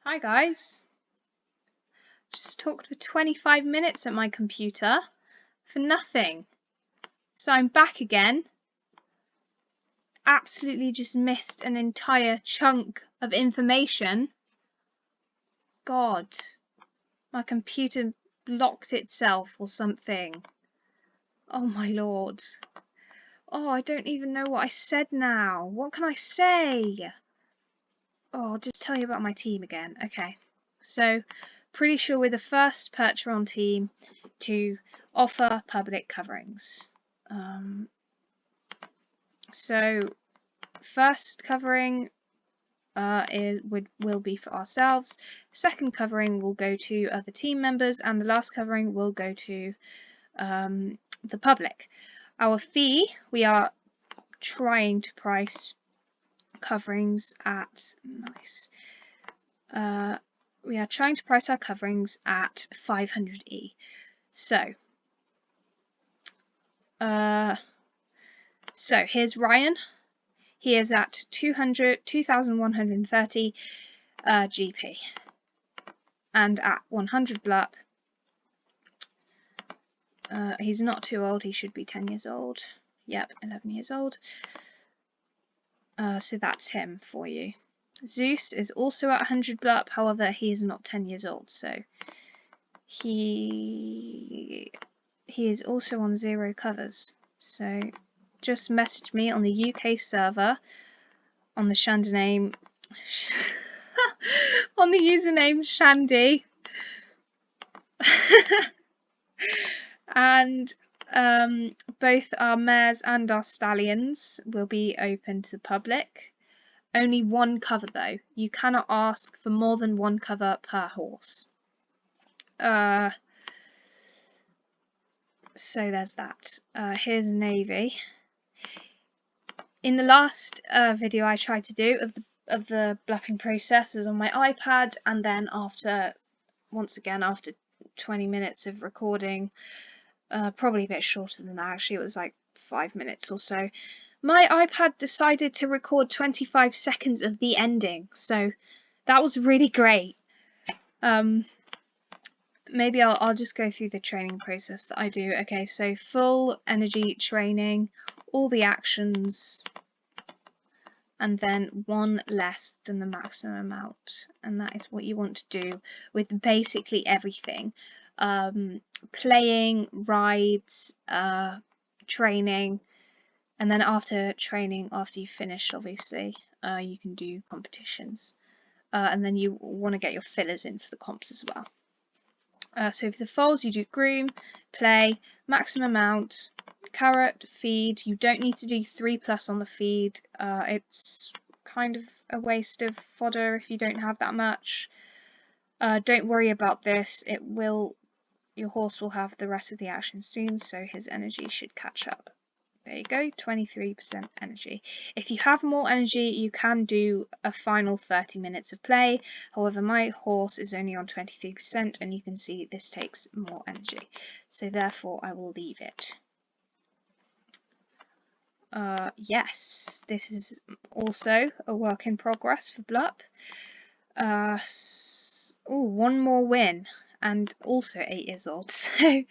Hi guys, just talked for 25 minutes at my computer for nothing. So I'm back again. Absolutely just missed an entire chunk of information. God, my computer blocked itself or something. Oh my lord. Oh, I don't even know what I said now. What can I say? Oh, I'll just tell you about my team again. Okay, so pretty sure we're the first Percheron team to offer public coverings. So first covering will be for ourselves. Second covering will go to other team members, and the last covering will go to the public. Our fee, we are trying to price coverings at we are trying to price our coverings at 500E. So here's Ryan. He is at 2,130 GP, and at 100 BLUP. He's not too old. He should be 10 years old. Yep, 11 years old. So that's him for you. Zeus is also at 100 BLUP. However, he is not 10 years old, so he is also on 0 covers. So just message me on the UK server on the username Shandy and both our mares and our stallions will be open to the public. Only 1 cover though. You cannot ask for more than 1 cover per horse. So there's that. Here's Navy. In the last video I tried to do of the BLUPing process was on my iPad, and then after 20 minutes of recording, probably a bit shorter than that actually, it was like 5 minutes or so, my iPad decided to record 25 seconds of the ending, so that was really great. Maybe I'll just go through the training process that I do. Okay, so full energy training, all the actions, and then 1 less than the maximum amount, and that is what you want to do with basically everything. Playing, rides, training, and then after training, after you finish obviously, you can do competitions, and then you want to get your fillers in for the comps as well. So for the foals you do groom, play, maximum amount, carrot, feed. You don't need to do 3+ on the feed. It's kind of a waste of fodder if you don't have that much. Don't worry about this. Your horse will have the rest of the action soon, so his energy should catch up. There you go, 23% energy. If you have more energy, you can do a final 30 minutes of play. However, my horse is only on 23%, and you can see this takes more energy. So therefore, I will leave it. Yes, this is also a work in progress for BLUP. 1 more win, and also 8 years old. So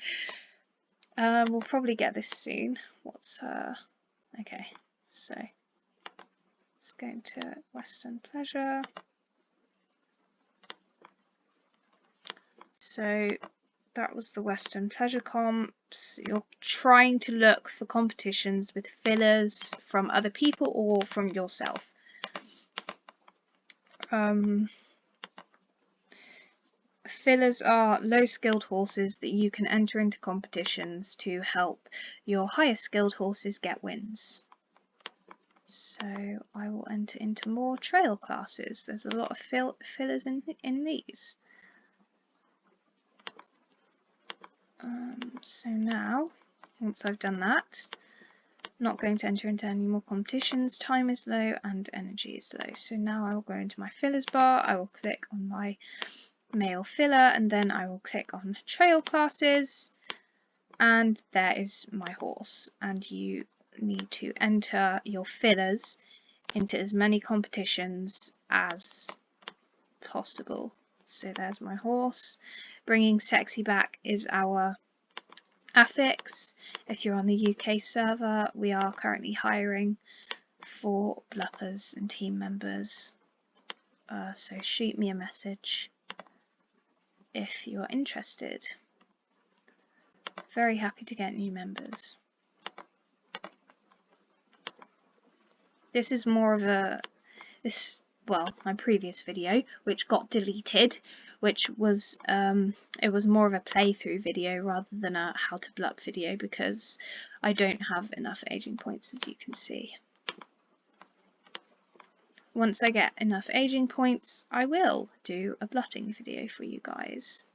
we'll probably get this soon. Okay, so let's go into Western Pleasure. So that was the Western Pleasure comps. You're trying to look for competitions with fillers from other people or from yourself. Fillers are low skilled horses that you can enter into competitions to help your higher skilled horses get wins. So I will enter into more trail classes. There's a lot of fillers in these. So now, once I've done that, I'm not going to enter into any more competitions. Time is low and energy is low. So now I will go into my fillers bar. I will click on my male filler, and then I will click on trail classes, and there is my horse. And you need to enter your fillers into as many competitions as possible. So there's my horse. Bringing Sexy back is our affix. If you're on the UK server, we are currently hiring for BLUPers and team members. So shoot me a message if you're interested. Very happy to get new members. This is more of my previous video, which got deleted, which was it was more of a playthrough video rather than a how to BLUP video, because I don't have enough aging points, as you can see. Once I get enough aging points, I will do a BLUPing video for you guys.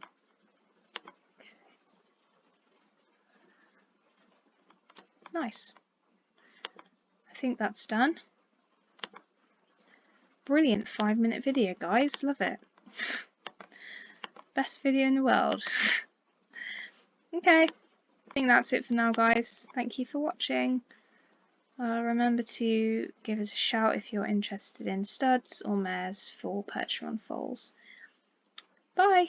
Nice. I think that's done. Brilliant 5-minute video, guys. Love it. Best video in the world. Okay, I think that's it for now, guys. Thank you for watching. Remember to give us a shout if you're interested in studs or mares for Percheron foals. Bye!